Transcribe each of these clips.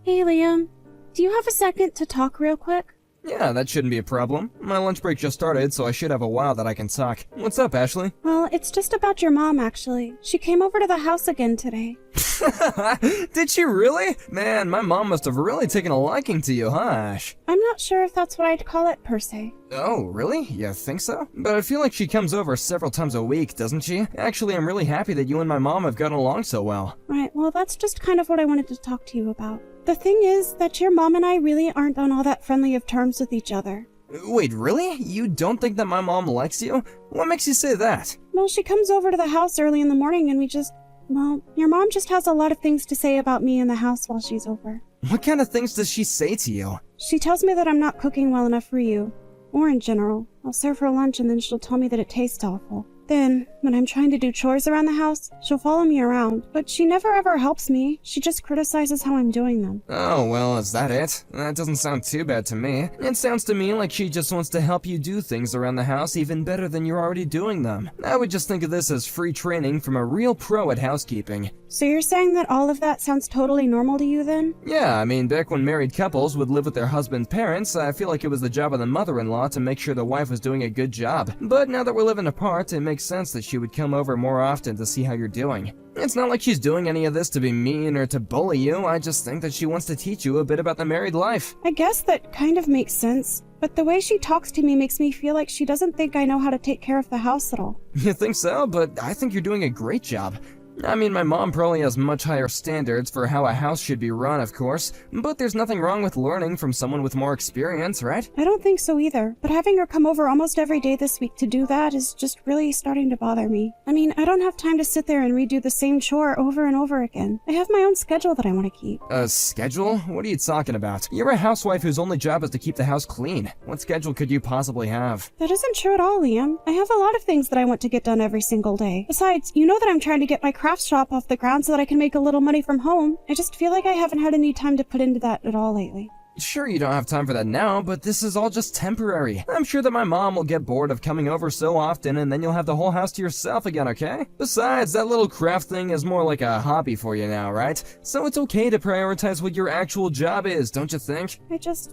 Hey, Liam. Do you have a second to talk real quick? Yeah, that shouldn't be a problem. My lunch break just started, so I should have a while that I can talk. What's up, Ashley? Well, it's just about your mom, actually. She came over to the house again today. Did she really? Man, my mom must have really taken a liking to you, huh, Ash? I'm not sure if that's what I'd call it, per se. Oh, really? You think so? But I feel like she comes over several times a week, doesn't she? Actually, I'm really happy that you and my mom have gotten along so well. Right, well, that's just kind of what I wanted to talk to you about. The thing is that your mom and I really aren't on all that friendly of terms with each other. Wait, really? You don't think that my mom likes you? What makes you say that? Well, she comes over to the house early in the morning and well, your mom just has a lot of things to say about me in the house while she's over. What kind of things does she say to you? She tells me that I'm not cooking well enough for you. Or in general. I'll serve her lunch and then she'll tell me that it tastes awful. Then, when I'm trying to do chores around the house, she'll follow me around, but she never ever helps me. She just criticizes how I'm doing them. Oh, well, is that it? That doesn't sound too bad to me. It sounds to me like she just wants to help you do things around the house even better than you're already doing them. I would just think of this as free training from a real pro at housekeeping. So you're saying that all of that sounds totally normal to you then? Yeah, I mean, back when married couples would live with their husband's parents, I feel like it was the job of the mother-in-law to make sure the wife was doing a good job. But now that we're living apart, it makes sense that she would come over more often to see how you're doing. It's not like she's doing any of this to be mean or to bully you, I just think that she wants to teach you a bit about the married life. I guess that kind of makes sense, but the way she talks to me makes me feel like she doesn't think I know how to take care of the house at all. You think so? But I think you're doing a great job. I mean, my mom probably has much higher standards for how a house should be run, of course, but there's nothing wrong with learning from someone with more experience, right? I don't think so either, but having her come over almost every day this week to do that is just really starting to bother me. I mean, I don't have time to sit there and redo the same chore over and over again. I have my own schedule that I want to keep. A schedule? What are you talking about? You're a housewife whose only job is to keep the house clean. What schedule could you possibly have? That isn't true at all, Liam. I have a lot of things that I want to get done every single day. Besides, you know that I'm trying to get my craft shop off the ground so that I can make a little money from home. I just feel like I haven't had any time to put into that at all lately. Sure, you don't have time for that now, but this is all just temporary. I'm sure that my mom will get bored of coming over so often, and then you'll have the whole house to yourself again, okay? Besides, that little craft thing is more like a hobby for you now, right? So it's okay to prioritize what your actual job is, don't you think?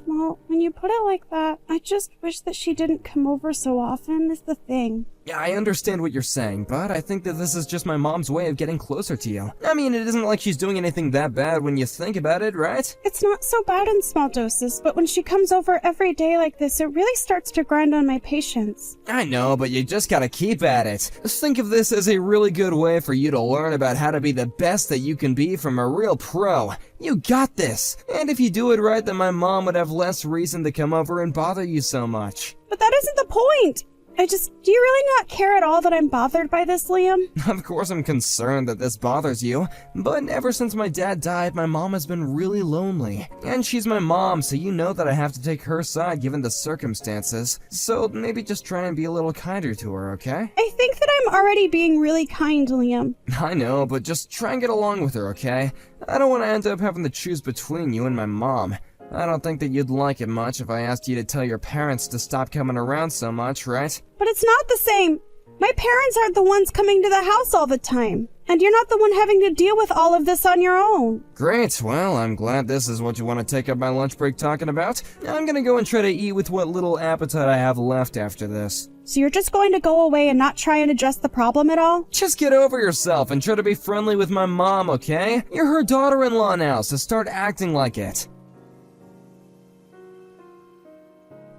Well, when you put it like that, I just wish that she didn't come over so often is the thing. Yeah, I understand what you're saying, but I think that this is just my mom's way of getting closer to you. I mean, it isn't like she's doing anything that bad when you think about it, right? It's not so bad in small doses, but when she comes over every day like this, it really starts to grind on my patience. I know, but you just gotta keep at it. Think of this as a really good way for you to learn about how to be the best that you can be from a real pro. You got this! And if you do it right, then my mom would have less reason to come over and bother you so much. But that isn't the point! Do you really not care at all that I'm bothered by this, Liam? Of course I'm concerned that this bothers you, but ever since my dad died, my mom has been really lonely. And she's my mom, so you know that I have to take her side given the circumstances. So maybe just try and be a little kinder to her, okay? I think that I'm already being really kind, Liam. I know, but just try and get along with her, okay? I don't want to end up having to choose between you and my mom. I don't think that you'd like it much if I asked you to tell your parents to stop coming around so much, right? But it's not the same. My parents aren't the ones coming to the house all the time. And you're not the one having to deal with all of this on your own. Great, well, I'm glad this is what you want to take up my lunch break talking about. I'm gonna go and try to eat with what little appetite I have left after this. So you're just going to go away and not try and address the problem at all? Just get over yourself and try to be friendly with my mom, okay? You're her daughter-in-law now, so start acting like it.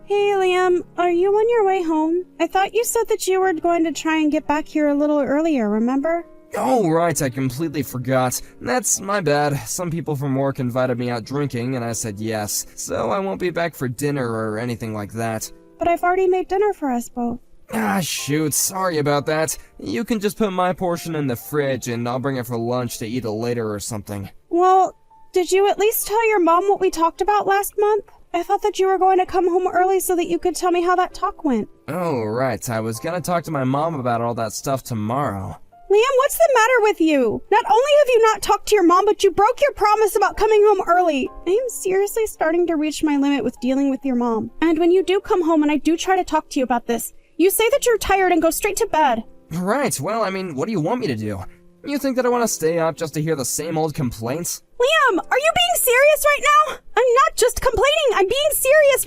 Hey, Liam, are you on your way home? I thought you said that you were going to try and get back here a little earlier, remember? Oh, right, I completely forgot. That's my bad. Some people from work invited me out drinking, and I said yes, so I won't be back for dinner or anything like that. But I've already made dinner for us both. Ah, shoot, sorry about that. You can just put my portion in the fridge, and I'll bring it for lunch to eat it later or something. Well, did you at least tell your mom what we talked about last month? I thought that you were going to come home early so that you could tell me how that talk went. Oh, right. I was gonna talk to my mom about all that stuff tomorrow. Liam, what's the matter with you? Not only have you not talked to your mom, but you broke your promise about coming home early. I am seriously starting to reach my limit with dealing with your mom. And when you do come home and I do try to talk to you about this, you say that you're tired and go straight to bed. Right, well, I mean, what do you want me to do? You think that I want to stay up just to hear the same old complaints? Liam, are you being serious right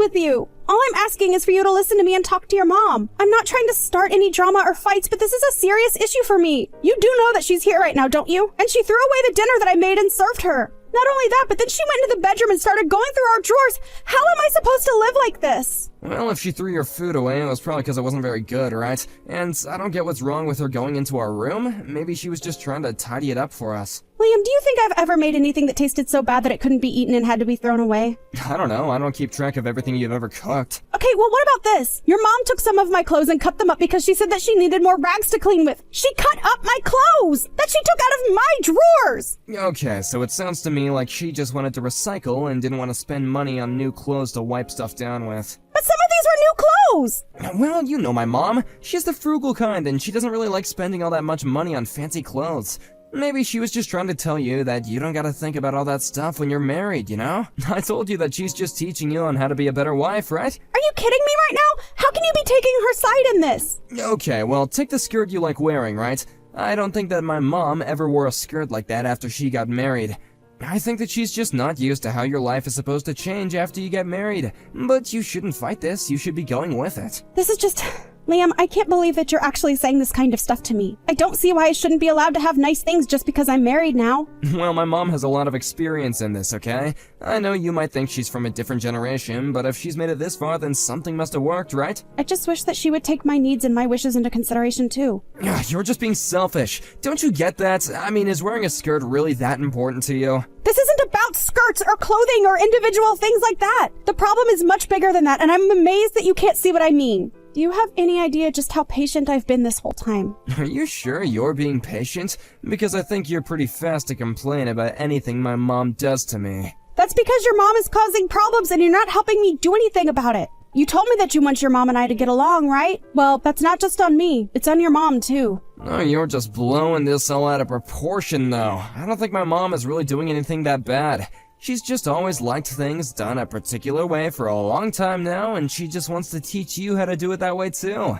with you. All I'm asking is for you to listen to me and talk to your mom. I'm not trying to start any drama or fights, but this is a serious issue for me. You do know that she's here right now, don't you? And she threw away the dinner that I made and served her. Not only that, but then she went into the bedroom and started going through our drawers. How am I supposed to live like this? Well, if she threw your food away, it was probably because it wasn't very good, right? And I don't get what's wrong with her going into our room. Maybe she was just trying to tidy it up for us. Liam, do you think I've ever made anything that tasted so bad that it couldn't be eaten and had to be thrown away? I don't know. I don't keep track of everything you've ever cooked. Okay, well, what about this? Your mom took some of my clothes and cut them up because she said that she needed more rags to clean with. She cut up my clothes that she took out of my drawers. Okay, so it sounds to me like she just wanted to recycle and didn't want to spend money on new clothes to wipe stuff down with. But some of these were new clothes. Well, you know my mom. She's the frugal kind, and she doesn't really like spending all that much money on fancy clothes. Maybe she was just trying to tell you that you don't gotta think about all that stuff when you're married, you know? I told you that she's just teaching you on how to be a better wife, right? Are you kidding me right now? How can you be taking her side in this? Okay, well, take the skirt you like wearing, right? I don't think that my mom ever wore a skirt like that after she got married. I think that she's just not used to how your life is supposed to change after you get married. But you shouldn't fight this, you should be going with it. This is just... Liam, I can't believe that you're actually saying this kind of stuff to me. I don't see why I shouldn't be allowed to have nice things just because I'm married now. Well, my mom has a lot of experience in this, okay? I know you might think she's from a different generation, but if she's made it this far, then something must have worked, right? I just wish that she would take my needs and my wishes into consideration too. You're just being selfish. Don't you get that? I mean, is wearing a skirt really that important to you? This isn't about skirts or clothing or individual things like that. The problem is much bigger than that, and I'm amazed that you can't see what I mean. Do you have any idea just how patient I've been this whole time? Are you sure you're being patient? Because I think you're pretty fast to complain about anything my mom does to me. That's because your mom is causing problems and you're not helping me do anything about it. You told me that you want your mom and I to get along, right? Well, that's not just on me. It's on your mom, too. Oh, you're just blowing this all out of proportion, though. I don't think my mom is really doing anything that bad. She's just always liked things done a particular way for a long time now, and she just wants to teach you how to do it that way too.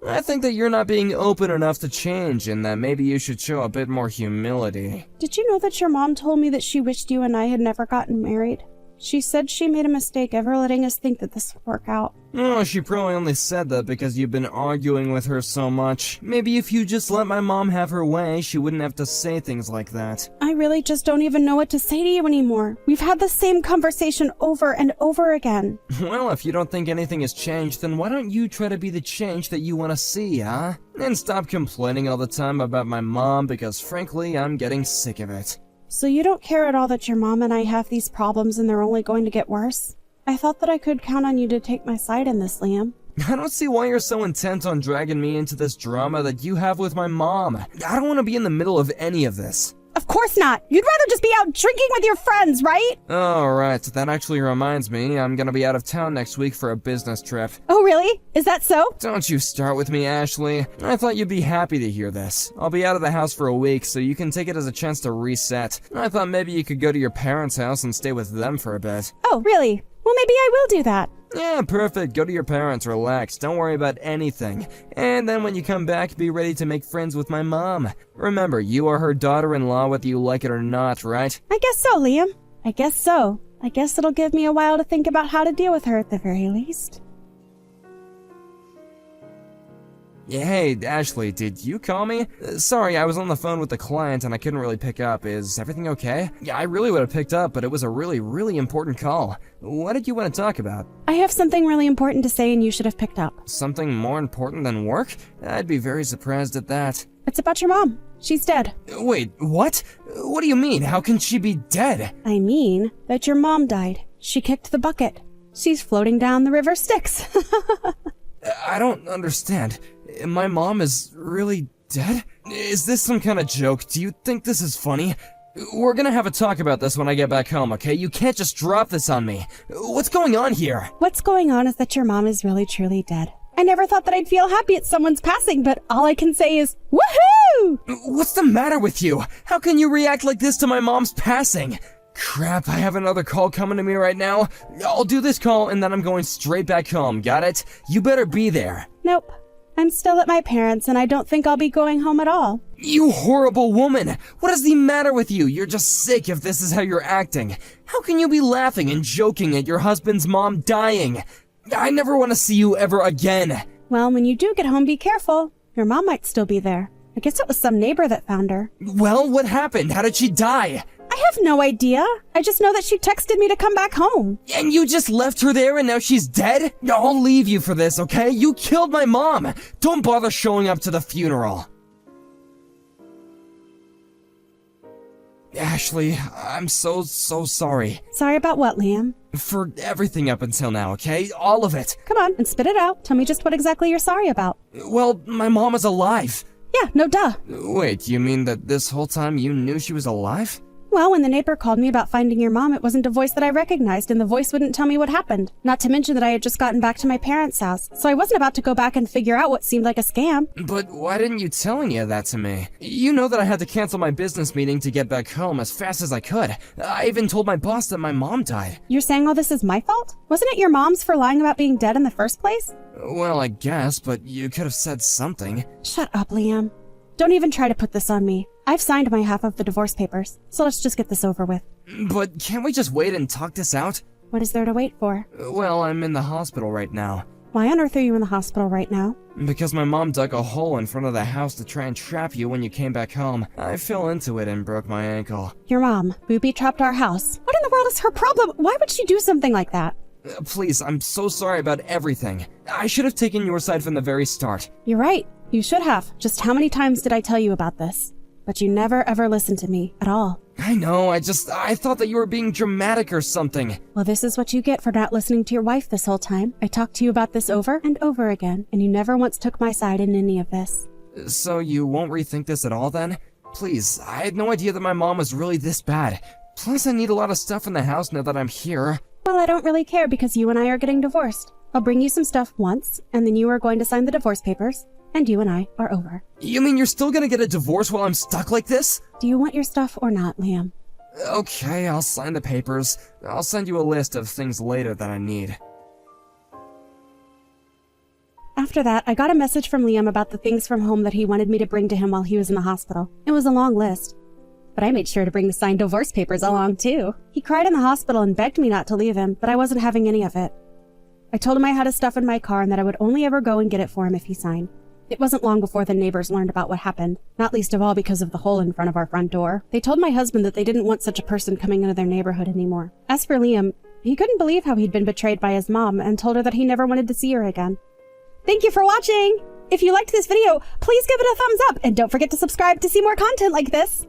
I think that you're not being open enough to change, and that maybe you should show a bit more humility. Did you know that your mom told me that she wished you and I had never gotten married? She said she made a mistake ever letting us think that this would work out. Oh, she probably only said that because you've been arguing with her so much. Maybe if you just let my mom have her way, she wouldn't have to say things like that. I really just don't even know what to say to you anymore. We've had the same conversation over and over again. Well, if you don't think anything has changed, then why don't you try to be the change that you want to see, huh? And stop complaining all the time about my mom, because frankly, I'm getting sick of it. So you don't care at all that your mom and I have these problems and they're only going to get worse? I thought that I could count on you to take my side in this, Liam. I don't see why you're so intent on dragging me into this drama that you have with my mom. I don't want to be in the middle of any of this. Of course not! You'd rather just be out drinking with your friends, right? Alright, that actually reminds me, I'm gonna be out of town next week for a business trip. Oh really? Is that so? Don't you start with me, Ashley. I thought you'd be happy to hear this. I'll be out of the house for a week, so you can take it as a chance to reset. I thought maybe you could go to your parents' house and stay with them for a bit. Oh, really? Well, maybe I will do that. Yeah, perfect. Go to your parents, relax, don't worry about anything. And then when you come back, be ready to make friends with my mom. Remember, you are her daughter-in-law whether you like it or not, right? I guess so, Liam. I guess so. I guess it'll give me a while to think about how to deal with her at the very least. Yeah, hey, Ashley, did you call me? Sorry, I was on the phone with the client and I couldn't really pick up. Is everything okay? Yeah, I really would have picked up, but it was a really important call. What did you want to talk about? I have something really important to say and you should have picked up. Something more important than work? I'd be very surprised at that. It's about your mom. She's dead. Wait, what? What do you mean? How can she be dead? I mean that your mom died. She kicked the bucket. She's floating down the river Styx. I don't understand. My mom is really dead? Is this some kind of joke? Do you think this is funny? We're gonna have a talk about this when I get back home, okay? You can't just drop this on me. What's going on here? What's going on is that your mom is really truly dead. I never thought that I'd feel happy at someone's passing, but all I can say is, woohoo! What's the matter with you? How can you react like this to my mom's passing? Crap, I have another call coming to me right now. I'll do this call and then I'm going straight back home, got it? You better be there. Nope. I'm still at my parents', and I don't think I'll be going home at all. You horrible woman! What is the matter with you? You're just sick if this is how you're acting. How can you be laughing and joking at your husband's mom dying? I never want to see you ever again. Well, when you do get home, be careful. Your mom might still be there. I guess it was some neighbor that found her. Well, what happened? How did she die? I have no idea. I just know that she texted me to come back home. And you just left her there and now she's dead? I'll leave you for this, okay? You killed my mom! Don't bother showing up to the funeral. Ashley, I'm so sorry. Sorry about what, Liam? For everything up until now, okay? All of it. Come on and spit it out. Tell me just what exactly you're sorry about. Well, my mom is alive. Yeah, no duh. Wait, you mean that this whole time you knew she was alive? Well, when the neighbor called me about finding your mom, it wasn't a voice that I recognized, and the voice wouldn't tell me what happened. Not to mention that I had just gotten back to my parents' house, so I wasn't about to go back and figure out what seemed like a scam. But why didn't you tell any of that to me? You know that I had to cancel my business meeting to get back home as fast as I could. I even told my boss that my mom died. You're saying all this is my fault? Wasn't it your mom's for lying about being dead in the first place? Well, I guess, but you could have said something. Shut up, Liam. Don't even try to put this on me. I've signed my half of the divorce papers, so let's just get this over with. But can't we just wait and talk this out? What is there to wait for? Well, I'm in the hospital right now. Why on earth are you in the hospital right now? Because my mom dug a hole in front of the house to try and trap you when you came back home. I fell into it and broke my ankle. Your mom booby-trapped our house. What in the world is her problem? Why would she do something like that? Please, I'm so sorry about everything. I should have taken your side from the very start. You're right. You should have. Just how many times did I tell you about this? But you never ever listened to me at all. I know, I thought that you were being dramatic or something. Well, this is what you get for not listening to your wife this whole time. I talked to you about this over and over again, and you never once took my side in any of this. So you won't rethink this at all then? Please, I had no idea that my mom was really this bad. Plus, I need a lot of stuff in the house now that I'm here. Well, I don't really care because you and I are getting divorced. I'll bring you some stuff once, and then you are going to sign the divorce papers. And you and I are over. You mean you're still gonna get a divorce while I'm stuck like this? Do you want your stuff or not, Liam? Okay, I'll sign the papers. I'll send you a list of things later that I need. After that, I got a message from Liam about the things from home that he wanted me to bring to him while he was in the hospital. It was a long list. But I made sure to bring the signed divorce papers along too. He cried in the hospital and begged me not to leave him, but I wasn't having any of it. I told him I had his stuff in my car and that I would only ever go and get it for him if he signed. It wasn't long before the neighbors learned about what happened, not least of all because of the hole in front of our front door. They told my husband that they didn't want such a person coming into their neighborhood anymore. As for Liam, he couldn't believe how he'd been betrayed by his mom and told her that he never wanted to see her again. Thank you for watching! If you liked this video, please give it a thumbs up and don't forget to subscribe to see more content like this.